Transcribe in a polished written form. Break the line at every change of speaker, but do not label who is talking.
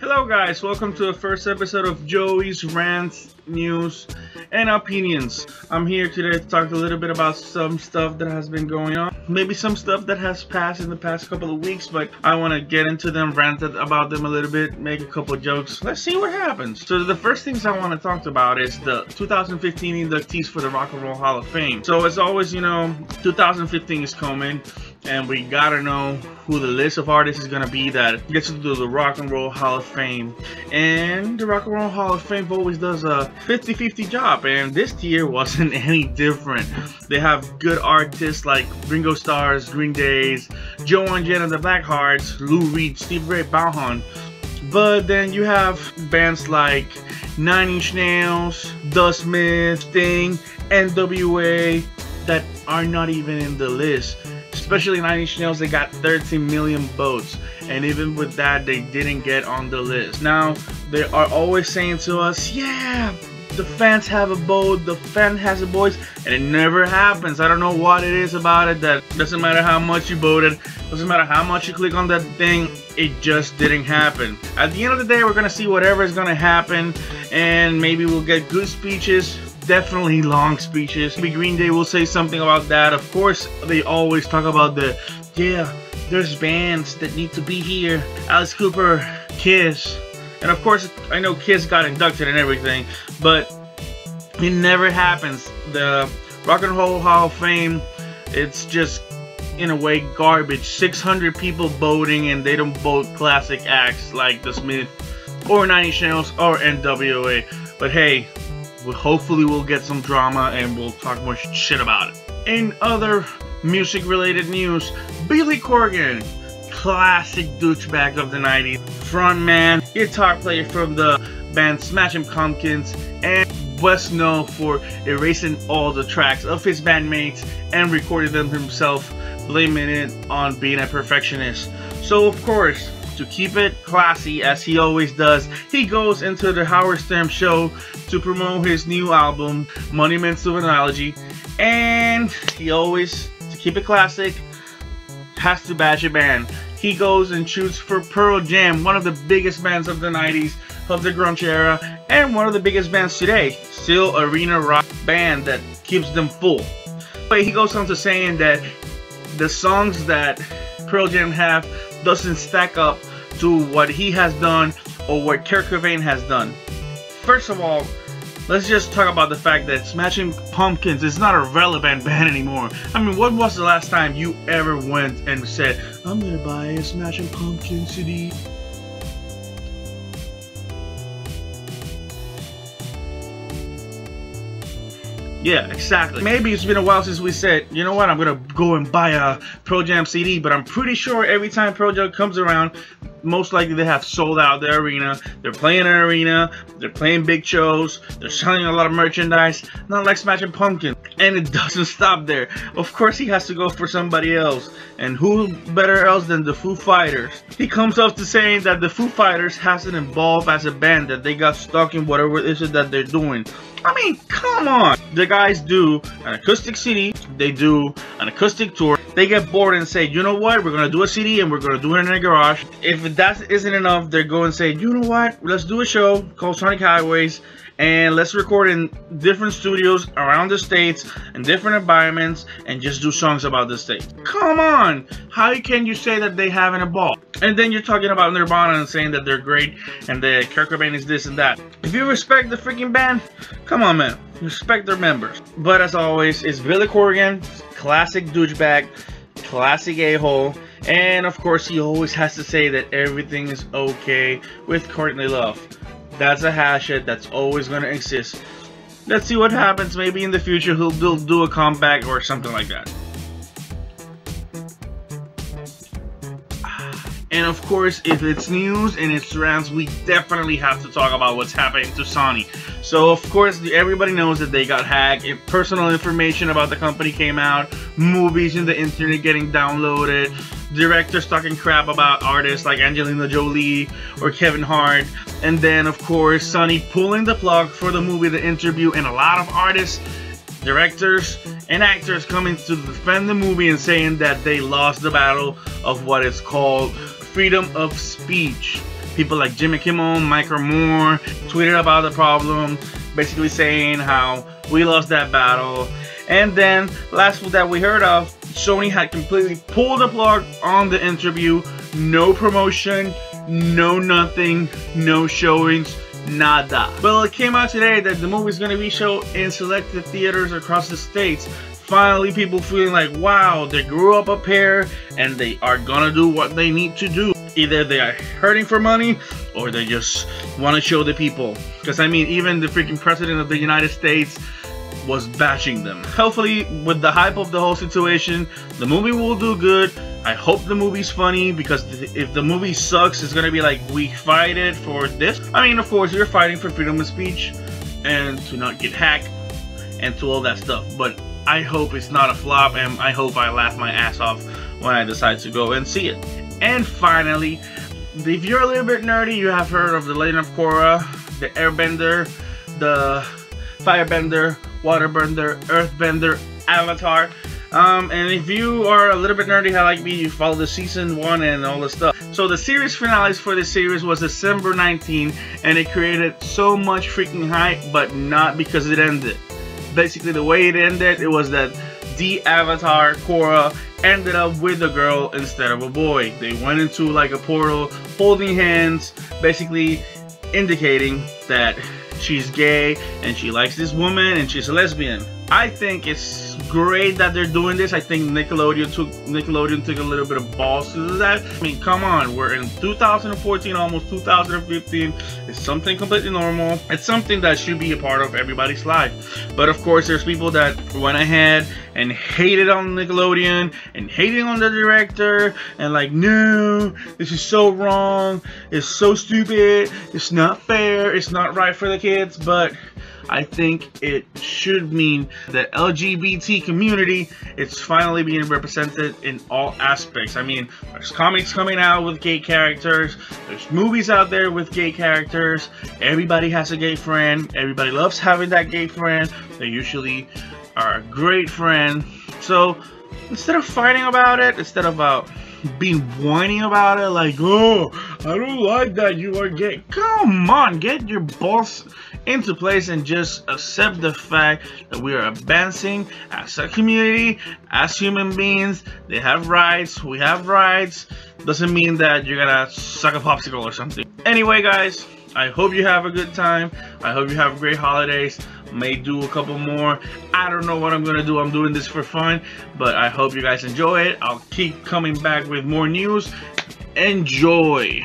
Hello guys, welcome to the first episode of Joey's Rants, News, and Opinions. I'm here today to talk a little bit about some stuff that has been going on. Maybe some stuff that has passed in the past couple of weeks, but I want to get into them, rant about them a little bit, make a couple jokes. Let's see what happens. So the first things I want to talk about is the 2015 inductees for the Rock and Roll Hall of Fame. So as always, 2015 is coming, and we gotta know who the list of artists is gonna be that gets into the Rock and Roll Hall of Fame. And the Rock and Roll Hall of Fame always does a 50-50 job, and this year wasn't any different. They have good artists like Ringo Starr's, Green Day's, Joe and Jen and the Blackhearts, Lou Reed, Steve Ray Vaughan. But then you have bands like Nine Inch Nails, The Smiths, Sting, NWA that are not even in the list. Especially Nine Inch Nails, they got 13 million votes, and even with that, they didn't get on the list. Now, they are always saying to us, yeah, the fans have a vote, the fan has a voice, and it never happens. I don't know what it is about it that doesn't matter how much you voted, doesn't matter how much you click on that thing, it just didn't happen. At the end of the day, we're gonna see whatever is gonna happen, and maybe we'll get good speeches. Definitely long speeches. Maybe Green Day will say something about that. Of course, they always talk about there's bands that need to be here. Alice Cooper, Kiss, and of course, I know Kiss got inducted and everything, but it never happens. The Rock and Roll Hall of Fame, it's just in a way garbage. 600 people voting, and they don't vote classic acts like The Smiths or Nine Inch Nails or NWA. But hey, hopefully we'll get some drama and we'll talk more shit about it. In other music related news, Billy Corgan, classic douchebag of the 90s, frontman, guitar player from the band Smashing Pumpkins, and best known for erasing all the tracks of his bandmates and recording them himself, blaming it on being a perfectionist. So of course, to keep it classy, as he always does, he goes into the Howard Stern show to promote his new album, Monuments of Analogy, and he always, to keep it classic, has to bash a band. He goes and shoots for Pearl Jam, one of the biggest bands of the 90s, of the grunge era, and one of the biggest bands today, still arena rock band that keeps them full. But he goes on to saying that the songs that Pearl Jam have doesn't stack up to what he has done or what Kurt Cobain has done. First of all, let's just talk about the fact that Smashing Pumpkins is not a relevant band anymore. I mean, when was the last time you ever went and said, I'm gonna buy a Smashing Pumpkins CD? Yeah, exactly. Maybe it's been a while since we said, you know what, I'm gonna go and buy a Pearl Jam CD, but I'm pretty sure every time Pearl Jam comes around, most likely they have sold out their arena. They're playing an arena, they're playing big shows, they're selling a lot of merchandise, not like Smashing Pumpkins. And it doesn't stop there. Of course, he has to go for somebody else. And who better else than the Foo Fighters? He comes up to saying that the Foo Fighters hasn't evolved as a band, that they got stuck in whatever it is that they're doing. I mean, come on. The guys do an acoustic CD, they do an acoustic tour, they get bored and say, you know what, we're gonna do a CD and we're gonna do it in a garage. If that isn't enough, they go and say, you know what, let's do a show called Sonic Highways, and let's record in different studios around the states in different environments and just do songs about the states. Come on, how can you say that they haven't evolved? And then you're talking about Nirvana and saying that they're great and that Kurt Cobain is this and that. If you respect the freaking band, come on, man, respect their members. But as always, it's Billy Corgan, classic douchebag, classic a-hole, and of course he always has to say that everything is okay with Courtney Love. That's a hashtag that's always going to exist. Let's see what happens. Maybe in the future he'll do a comeback or something like that. And of course, if it's news and it's rants, we definitely have to talk about what's happening to Sony. So of course, everybody knows that they got hacked. If personal information about the company came out, movies in the internet getting downloaded, directors talking crap about artists like Angelina Jolie or Kevin Hart, and then of course Sony pulling the plug for the movie The Interview, and a lot of artists, directors, and actors coming to defend the movie and saying that they lost the battle of what is called freedom of speech. People like Jimmy Kimmel, Michael Moore tweeted about the problem, basically saying how we lost that battle. And then last that we heard of, Sony had completely pulled the plug on the interview. No promotion, no nothing, no showings, nada. Well, it came out today that the movie is going to be shown in selected theaters across the states. Finally, people feeling like, wow, they grew up a pair and they are gonna do what they need to do. Either they are hurting for money or they just want to show the people. Because I mean, even the freaking president of the United States was bashing them. Hopefully, with the hype of the whole situation, the movie will do good. I hope the movie's funny, because if the movie sucks, it's gonna be like, we fight it for this. I mean, of course, you're fighting for freedom of speech and to not get hacked and to all that stuff. But I hope it's not a flop, and I hope I laugh my ass off when I decide to go and see it. And finally, if you're a little bit nerdy, you have heard of the Legend of Korra, the Airbender, the Firebender, Waterbender, Earthbender, Avatar. And if you are a little bit nerdy like me, you follow the season 1 and all the stuff. So the series finales for this series was December 19, and it created so much freaking hype, but not because it ended. Basically, the way it ended, it was that the Avatar Korra ended up with a girl instead of a boy. They went into like a portal, holding hands, basically indicating that she's gay and she likes this woman and she's a lesbian. I think it's great that they're doing this. I think Nickelodeon took a little bit of balls to do that. I mean, come on, we're in 2014, almost 2015. It's something completely normal. It's something that should be a part of everybody's life. But of course, there's people that went ahead and hated on Nickelodeon and hating on the director and like, no, this is so wrong. It's so stupid. It's not fair. It's not right for the kids. But I think it should mean that LGBT community is finally being represented in all aspects. I mean, there's comics coming out with gay characters, there's movies out there with gay characters, everybody has a gay friend, everybody loves having that gay friend, they usually are a great friend. So instead of fighting about it, instead of being whining about it like, oh, I don't like that you are gay, come on, get your balls into place and just accept the fact that we are advancing as a community, as human beings. They have rights, we have rights. Doesn't mean that you're gonna suck a popsicle or something. Anyway, guys, I hope you have a good time. I hope you have great holidays. May do a couple more. I don't know what I'm gonna do. I'm doing this for fun, but I hope you guys enjoy it. I'll keep coming back with more news. Enjoy.